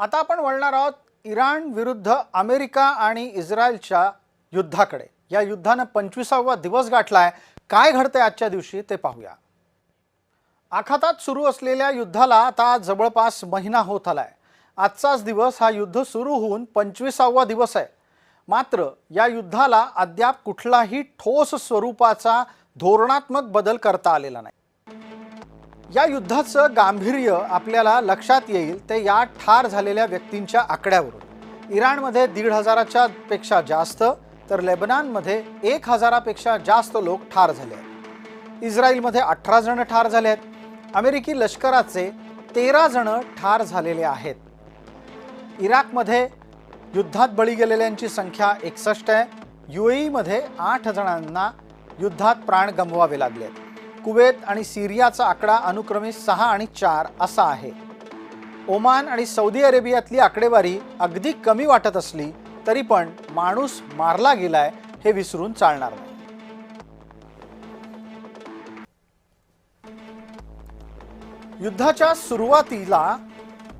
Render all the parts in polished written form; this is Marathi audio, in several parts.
आता आपण वळणार आहोत इराण विरुद्ध अमेरिका आणि इस्रायलच्या युद्धाकडे। या युद्धाने 25वा दिवस गाठलाय। काय घडतंय आजच्या दिवशी ते पाहूया। आखातात सुरू असलेल्या युद्धाला आता जवळपास महिना होत आलाय। आजचाच दिवस हा युद्ध सुरू होऊन 25वा दिवस आहे। मात्र या युद्धाला अद्याप कुठलाही ठोस स्वरूपाचा धोरणात्मक बदल करता आलेला नाही। या युद्धाचं गांभीर्य आपल्याला लक्षात येईल ते या ठार झालेल्या व्यक्तींच्या आकड्यावरून। इराणमध्ये 1,500च्या पेक्षा जास्त तर लेबनॉनमध्ये 1,000 पेक्षा जास्त लोक ठार झाले आहेत। इस्रायलमध्ये 18 जण ठार झाले आहेत। अमेरिकी लष्कराचे 13 जण ठार झालेले आहेत। इराकमध्ये युद्धात बळी गेलेल्यांची संख्या 61 आहे। यूएईमध्ये 8 जणांना युद्धात प्राण गमवावे लागले। कुवेत आणि सिरियाचा आकडा अनुक्रमे 6 आणि 4 असा आहे। ओमान आणि सौदी अरेबियातली आकडेवारी अगदी कमी वाटत असली तरी पण माणूस मारला गेलाय हे विसरून चालणार नाही। युद्धाच्या सुरुवातीला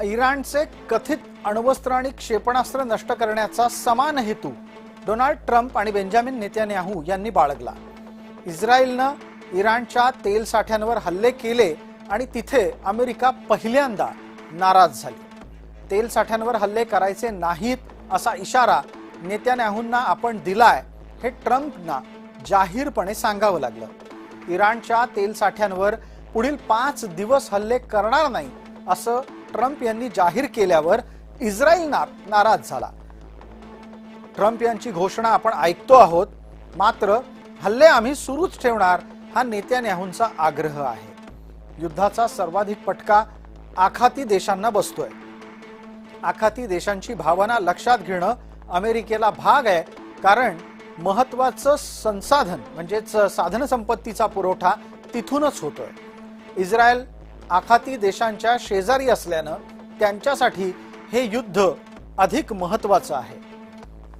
इराणचे कथित अण्वस्त्र आणि क्षेपणास्त्र नष्ट करण्याचा समान हेतू डोनाल्ड ट्रम्प आणि बेंजामिन नेतन्याहू यांनी बाळगला। इस्रायलनं इराणच्या तेल साठ्यांवर हल्ले केले आणि तिथे अमेरिका पहिल्यांदा नाराज झाली। तेल साठ्यांवर हल्ले करायचे नाहीत असा इशारा नेतन्याहूंना आपण दिलाय हे ट्रम्पना जाहीरपणे सांगावं लागलं। इराणच्या तेल साठ्यांवर पुढील 5 दिवस हल्ले करणार नाही असं ट्रम्प यांनी जाहीर केल्यावर इस्रायल नाराज झाला। ट्रम्प यांची घोषणा आपण ऐकतो आहोत, मात्र हल्ले आम्ही सुरूच ठेवणार हा नेतन्याहूंचा आग्रह आहे। युद्धाचा सर्वाधिक फटका आखाती देशांना बसतोय। आखाती देशांची भावना लक्षात घेणं अमेरिकेला भाग आहे, कारण महत्त्वाचं संसाधन म्हणजेच साधन संपत्तीचा पुरवठा तिथूनच होतोय। इस्रायल आखाती देशांच्या शेजारी असल्यानं त्यांच्यासाठी हे युद्ध अधिक महत्त्वाचं आहे।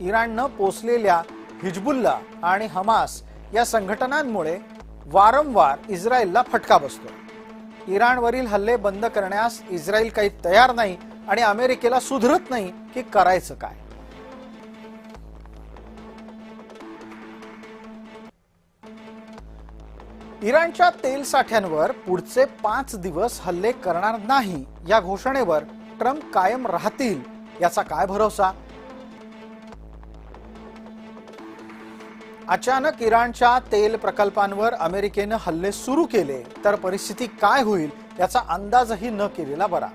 इराणनं पोसलेल्या हिजबुल्ला आणि हमास या संघटनांमुळे वारंवार इस्रायलला फटका बसतो। इराणवरील हल्ले बंद करण्यास इस्रायल काही तयार नाही आणि अमेरिकेला सुधरत नाही की करायचं काय। इराणच्या तेल साठ्यांवर पुढचे 5 दिवस हल्ले करणार नाही या घोषणेवर ट्रम्प कायम राहतील याचा काय भरोसा। अचानक इराणच्या तेल प्रकल्पांवर अमेरिकेनं हल्ले सुरू केले तर परिस्थिती काय होईल याचा अंदाजही न केलेला बरा।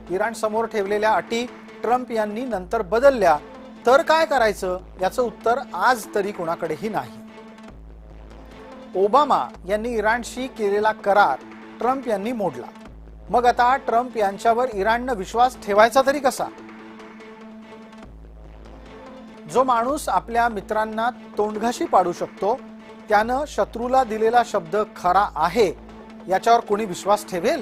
इराण समोर ठेवलेल्या अटी ट्रम्प यांनी नंतर बदलल्या तर काय करायचं याचं उत्तर आज तरी कोणाकडेही नाही। ओबामा यांनी इराणशी केलेला करार ट्रम्प यांनी मोडला। मग आता ट्रम्प यांच्यावर इराणनं विश्वास ठेवायचा तरी कसा। जो माणूस आपल्या मित्रांना तोंडघाशी पाडू शकतो त्यानं शत्रूला दिलेला शब्द खरा आहे याच्यावर कोणी विश्वास ठेवेल।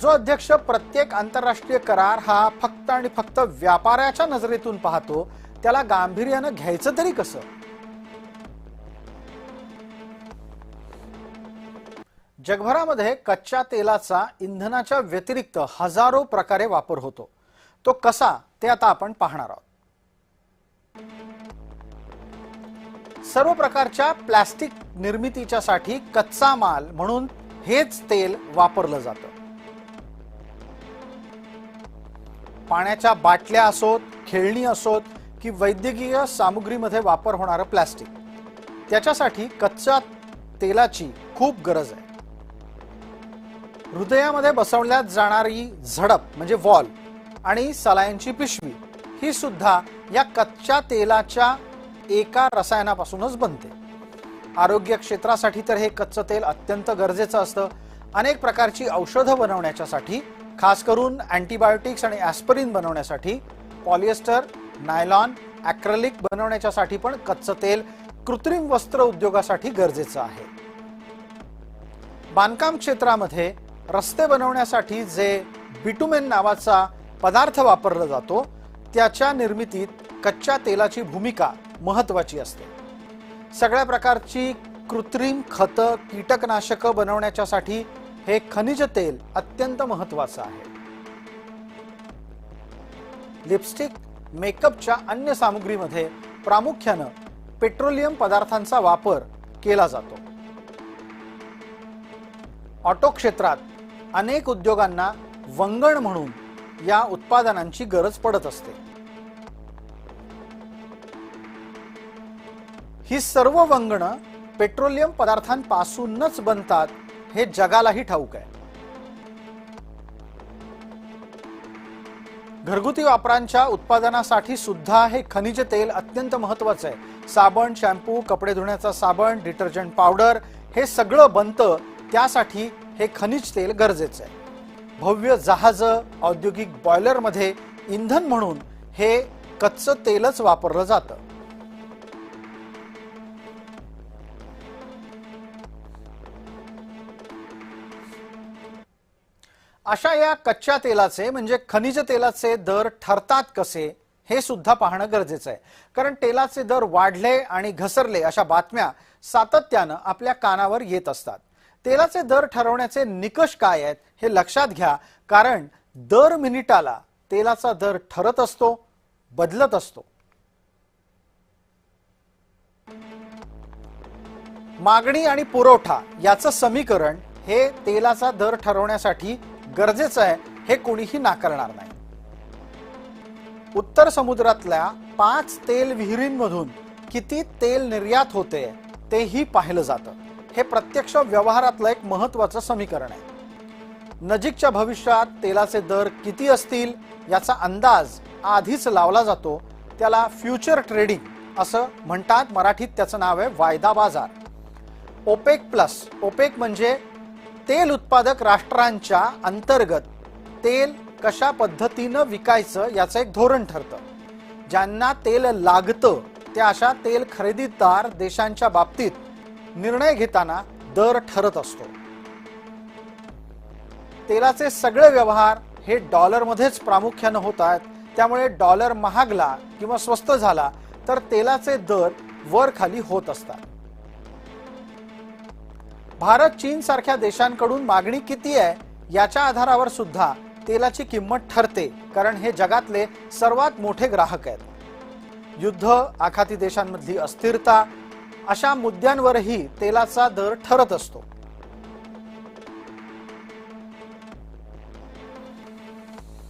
जो अध्यक्ष प्रत्येक आंतरराष्ट्रीय करार हा फक्त आणि फक्त व्यापाराच्या नजरेतून पाहतो त्याला गांभीर्यानं घ्यायचं तरी कसं। जगभरामध्ये कच्च्या तेलाचा इंधनाच्या व्यतिरिक्त हजारो प्रकारे वापर होतो। तो कसा ते आता आपण पाहणार आहोत। सर्व प्रकारच्या प्लास्टिक निर्मितीच्यासाठी कच्चा माल म्हणून हेच तेल वापरलं जातं। पाण्याच्या बाटल्या असोत, खेळणी असोत की वैद्यकीय सामुग्रीमध्ये वापर होणारं प्लास्टिक, त्याच्यासाठी कच्च्या तेलाची खूप गरज आहे। हृदयामध्ये बसवण्यात जाणारी झडप म्हणजे वॉल आणि सलाईनची पिशवी ही सुद्धा या कच्च्या तेलाच्या एका रसायनापासूनच बनते। आरोग्य क्षेत्रासाठी तर हे कच्चं तेल अत्यंत गरजेचं असतं। अनेक प्रकारची औषधं बनवण्यासाठी, खास करून अँटीबायोटिक्स आणि ॲस्पिरिन बनवण्यासाठी, पॉलिएस्टर, नायलॉन, ॲक्रेलिक बनवण्यासाठी पण कच्चं तेल कृत्रिम वस्त्र उद्योगासाठी गरजेचं आहे। बांधकाम क्षेत्रामध्ये रस्ते बनवण्यासाठी जे बिटुमेन नावाचा पदार्थ वापरला जातो त्याच्या निर्मितीत कच्च्या तेलाची भूमिका महत्त्वाची असते। सगळ्या प्रकारची कृत्रिम खतं, कीटकनाशकं बनवण्यासाठी हे खनिज तेल अत्यंत महत्त्वाचं आहे। लिपस्टिक, मेकअपच्या अन्य सामग्रीमध्ये प्रामुख्याने पेट्रोलियम पदार्थांचा वापर केला जातो. ऑटो क्षेत्रात अनेक उद्योगांना वंगण म्हणून या उत्पादनांची गरज पडत असते. ही सर्व वंगण पेट्रोलियम पदार्थांपासूनच बनतात हे जगालाही ठाऊक आहे. घरगुती वापरांच्या उत्पादनासाठी सुद्धा हे खनिज तेल अत्यंत महत्त्वाचं आहे. साबण, शॅम्पू, कपडे धुण्याचा साबण, डिटर्जंट पावडर हे सगळं बनतं, त्यासाठी हे खनिज तेल गरजेचं आहे. भव्य जहाज, औद्योगिक बॉयलरमध्ये इंधन म्हणून हे कच्चं तेलच वापरलं जातं. अशा या कच्च्या तेलाचे म्हणजे खनिज तेलाचे दर ठरतात कसे हे सुद्धा पाहणं गरजेचं आहे. कारण तेलाचे दर वाढले आणि घसरले अशा बातम्या सातत्यानं आपल्या कानावर येत असतात. तेलाचे दर ठरवण्याचे निकष काय आहेत हे लक्षात घ्या, कारण दर मिनिटाला तेलाचा दर ठरत असतो, बदलत असतो. मागणी आणि पुरवठा याचं समीकरण हे तेलाचा दर ठरवण्यासाठी गरजेचं आहे, हे कोणीही नाकारणार नाही. उत्तर समुद्रातल्या 5 तेल विहिरींमधून किती तेल निर्यात होते तेही पाहिलं जातं. हे प्रत्यक्ष व्यवहारातलं एक महत्त्वाचं समीकरण आहे. नजीकच्या भविष्यात तेलाचे दर किती असतील याचा अंदाज आधीच लावला जातो. त्याला फ्युचर ट्रेडिंग असं म्हणतात. मराठीत त्याचं नाव आहे वायदा बाजार. ओपेक प्लस, ओपेक म्हणजे तेल उत्पादक राष्ट्रांच्या अंतर्गत तेल कशा पद्धतीनं विकायचं याचं एक धोरण ठरतं. ज्यांना तेल लागतं त्या अशा तेल खरेदीदार देशांच्या बाबतीत निर्णय घेताना दर ठरत असतो. तेलाचे सगळे व्यवहार हे डॉलरमध्येच प्रामुख्याने होत आहेत. त्यामुळे डॉलर महागला किंवा स्वस्त झाला तर तेलाचे दर वर खाली होत असतात. भारत, चीन सारख्या देशांकडून मागणी किती आहे याच्या आधारावर सुद्धा तेलाची किंमत ठरते, कारण हे जगातले सर्वात मोठे ग्राहक आहेत. युद्ध, आखाती देशांमधली अस्थिरता अशा मुद्द्यांवरही तेलाचा दर ठरत असतो.